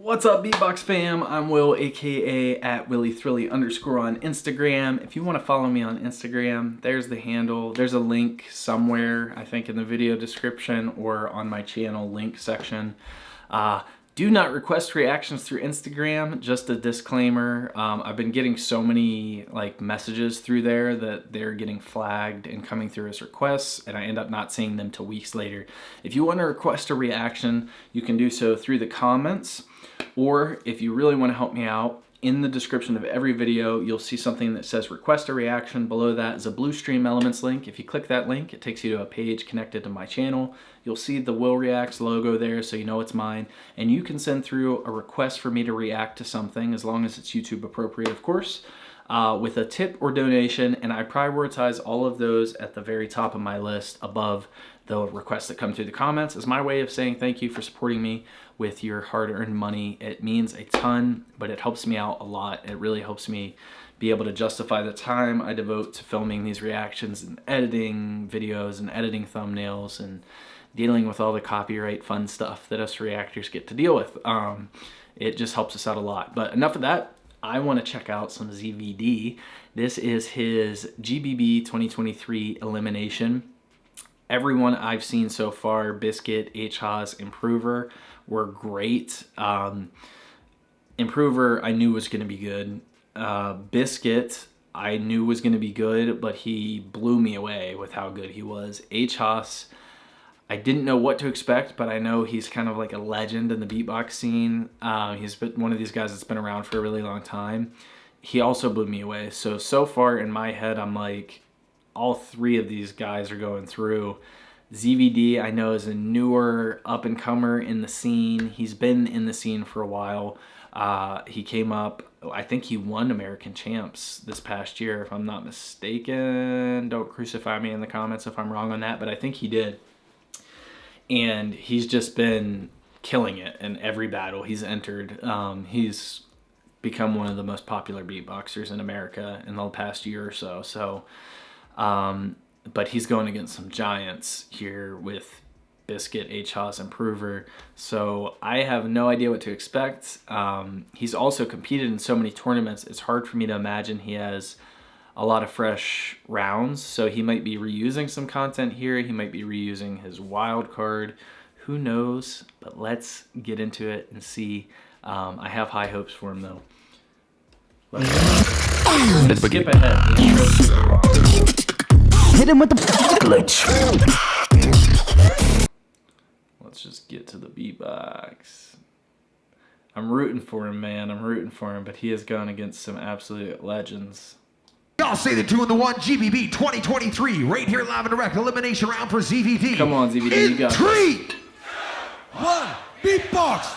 What's up, BEATBOX fam? I'm Will, aka @WillyThrilly_ on Instagram. If you want to follow me on Instagram, there's the handle. There's a link somewhere, I think in the video description or on my channel link section. Do not request reactions through Instagram, just a disclaimer. I've been getting so many messages through there that they're getting flagged and coming through as requests, and I end up not seeing them till weeks later. If you want to request a reaction, you can do so through the comments, or if you really want to help me out, in the description of every video, you'll see something that says request a reaction. Below that is a Blue Stream Elements link. If you click that link, it takes you to a page connected to my channel. You'll see the Will Reacts logo there, so you know it's mine. And you can send through a request for me to react to something, as long as it's YouTube appropriate, of course, with a tip or donation. And I prioritize all of those at the very top of my list above the requests that come through the comments. Is my way of saying thank you for supporting me with your hard-earned money. It means a ton, but it helps me out a lot. It really helps me be able to justify the time I devote to filming these reactions and editing videos and editing thumbnails and dealing with all the copyright fun stuff that us reactors get to deal with. It just helps us out a lot. But enough of that. I want to check out some ZVD. This is his GBB 2023 Elimination. Everyone I've seen so far, Biscuit, H-Haas, Improver, were great. Improver I knew was going to be good. Biscuit I knew was going to be good, but he blew me away with how good he was. H-Haas, I didn't know what to expect, but I know he's kind of like a legend in the beatbox scene. He's been one of these guys that's been around for a really long time. He also blew me away. So far in my head, I'm like, all three of these guys are going through. ZVD I know is a newer up-and-comer in the scene. He's been in the scene for a while. He came up, I think he won American Champs this past year, if I'm not mistaken. Don't crucify me in the comments if I'm wrong on that, but I think he did. And he's just been killing it in every battle he's entered. He's become one of the most popular beatboxers in America in the past year or so. But he's going against some giants here with Biscuit, H-Haas, Improver. So I have no idea what to expect. He's also competed in so many tournaments, it's hard for me to imagine he has a lot of fresh rounds. So he might be reusing some content here. He might be reusing his wild card. Who knows? But let's get into it and see. I have high hopes for him though. Let's skip ahead. The intro's so long. Hit him with the glitch. Let's just get to the beatbox. I'm rooting for him, man. I'm rooting for him, but he has gone against some absolute legends. Y'all say the 2 and the 1 GBB 2023 right here live and direct elimination round for ZVD. Come on, ZVD, you got this. 3, 1, beatbox.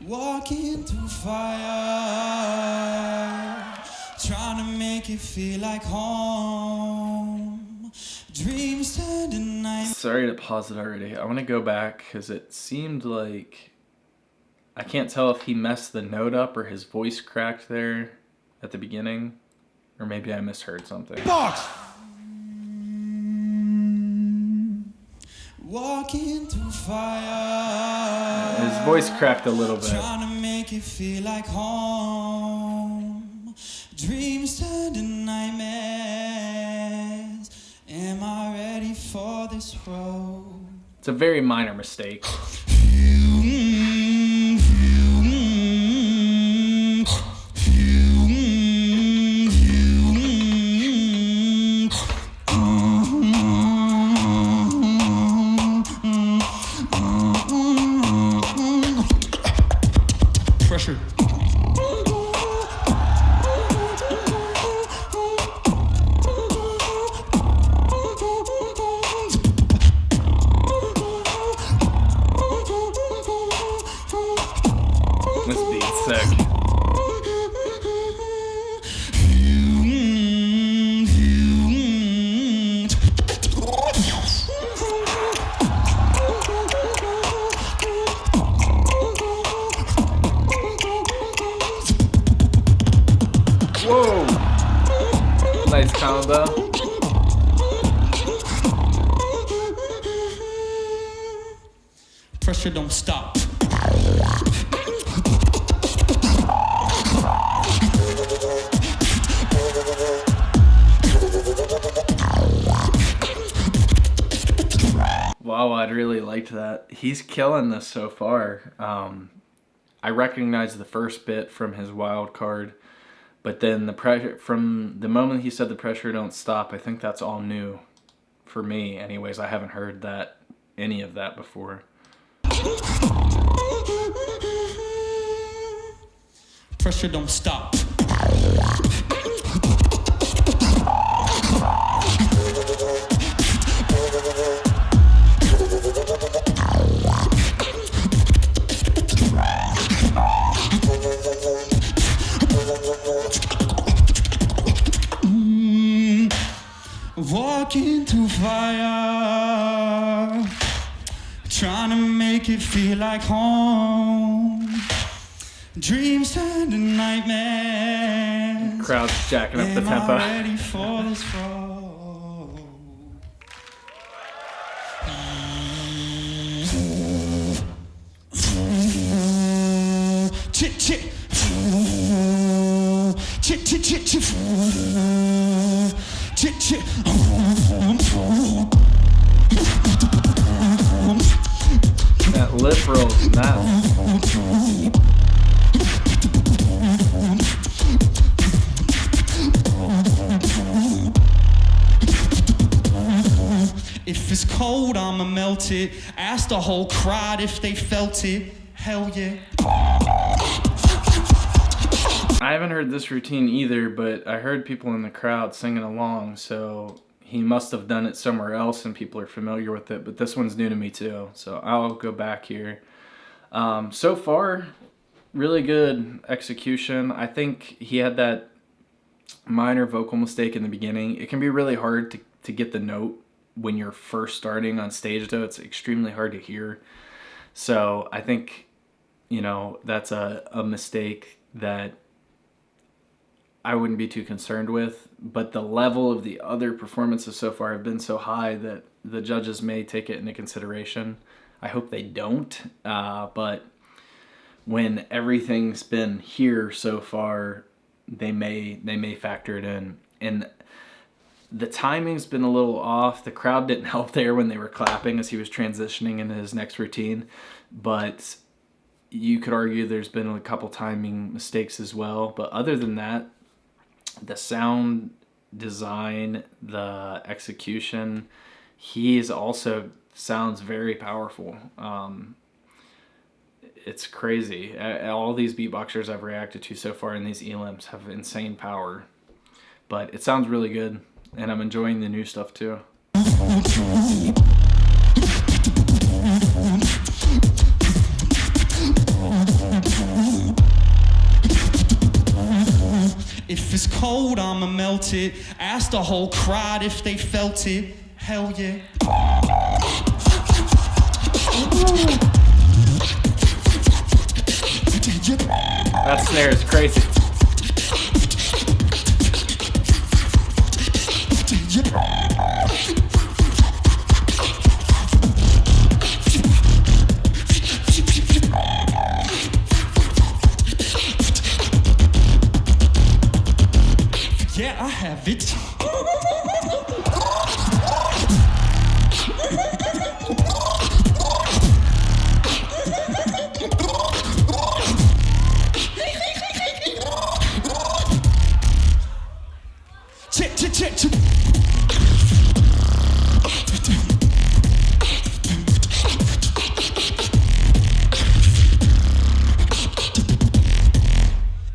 Walking through fire, trying to make it feel like home. Dreams turn to night. Sorry to pause it already. I want to go back because it seemed like I can't tell if he messed the note up or his voice cracked there at the beginning, or maybe I misheard something. Box. Walking through fire. His voice cracked a little bit. Trying to make it feel like home. Dreams turn to nightmares. Am I ready for this road? It's a very minor mistake. Pressure. This beat's sick. Whoa! Nice combo. Pressure don't stop. Wow, I'd really liked that. He's killing this so far. I recognize the first bit from his wild card, but then the pressure, from the moment he said the pressure don't stop, I think that's all new for me. Anyways, I haven't heard that, any of that before. Pressure don't stop. Walking through fire, trying to make it feel like home. Dreams turn to nightmares. Crowd's jacking up the tempo. Am I ready for this road? Chit chit. Chit chit chit chit. Chit chit. That lip roll's nuts. If it's cold, I'ma melt it. Ask the whole crowd if they felt it. Hell yeah. I haven't heard this routine either, but I heard people in the crowd singing along, so he must have done it somewhere else and people are familiar with it, but this one's new to me too, so I'll go back here. So far, really good execution. I think he had that minor vocal mistake in the beginning. It can be really hard to get the note when you're first starting on stage, though. It's extremely hard to hear. So I think, you know, that's a mistake that I wouldn't be too concerned with, but the level of the other performances so far have been so high that the judges may take it into consideration. I hope they don't, but when everything's been here so far, they may factor it in. And the timing's been a little off. The crowd didn't help there when they were clapping as he was transitioning into his next routine, but you could argue there's been a couple timing mistakes as well. But other than that, the sound design, the execution, he's also sounds very powerful. It's crazy. All these beatboxers I've reacted to so far in these elims have insane power, but it sounds really good, and I'm enjoying the new stuff too. If it's cold, I'ma melt it. Ask the whole crowd if they felt it. Hell yeah. That snare is crazy. Yeah, I have it. Check, check, check, check.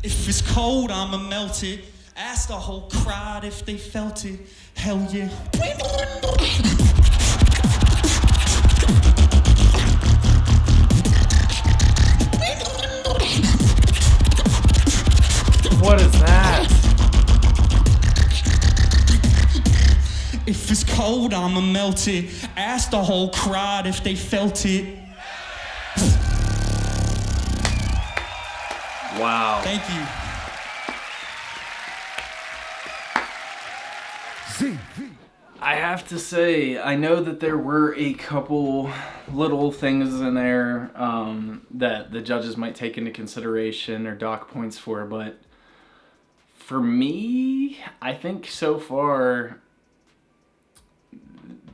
If it's cold, I'ma melt it. Ask the whole crowd if they felt it. Hell yeah. What is that? If it's cold, I'ma melt it. Ask the whole crowd if they felt it. Wow. Thank you. ZVD. I have to say, I know that there were a couple little things in there that the judges might take into consideration or dock points for, but for me, I think so far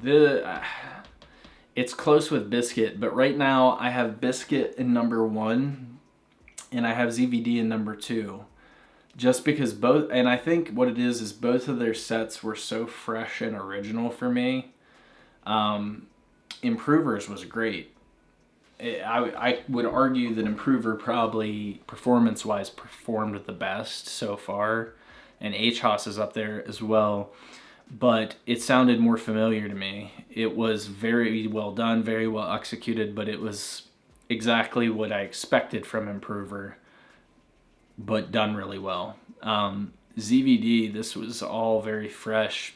it's close with Biscuit, but right now I have Biscuit in number 1 and I have ZVD in number 2. Just because both, and I think what it is both of their sets were so fresh and original for me. Improvers was great. I would argue that Improver probably performance-wise performed the best so far, and HOS is up there as well, but it sounded more familiar to me. It was very well done, very well executed, but it was exactly what I expected from Improver, but done really well. ZVD, this was all very fresh.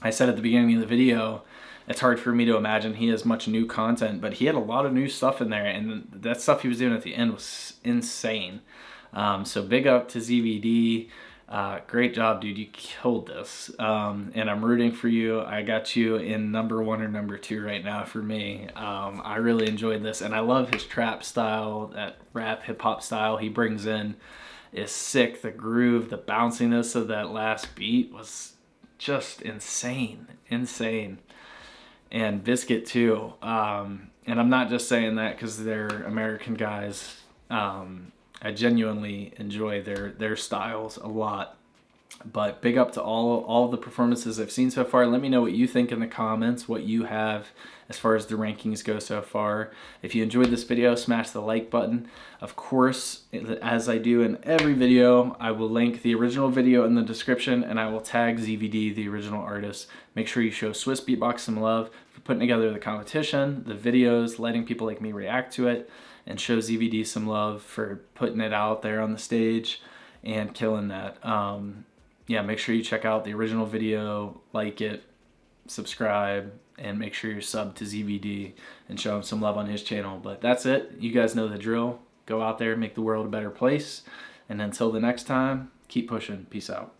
I said at the beginning of the video, it's hard for me to imagine he has much new content, but he had a lot of new stuff in there, and that stuff he was doing at the end was insane. So big up to ZVD. Great job, dude. You killed this. And I'm rooting for you. I got you in number 1 or number 2 right now for me. I really enjoyed this, and I love his trap style, that rap hip-hop style he brings in is sick. The groove, the bounciness of that last beat was just insane. And Biscuit too. And I'm not just saying that because they're American guys. I genuinely enjoy their styles a lot. But big up to all of the performances I've seen so far. Let me know what you think in the comments, what you have as far as the rankings go so far. If you enjoyed this video, smash the like button. Of course, as I do in every video, I will link the original video in the description, and I will tag ZVD, the original artist. Make sure you show Swiss BEATBOX some love for putting together the competition, the videos, letting people like me react to it, and show ZVD some love for putting it out there on the stage and killing that. Yeah, make sure you check out the original video, like it, subscribe, and make sure you're subbed to ZVD and show him some love on his channel. But that's it. You guys know the drill. Go out there, make the world a better place. And until the next time, keep pushing. Peace out.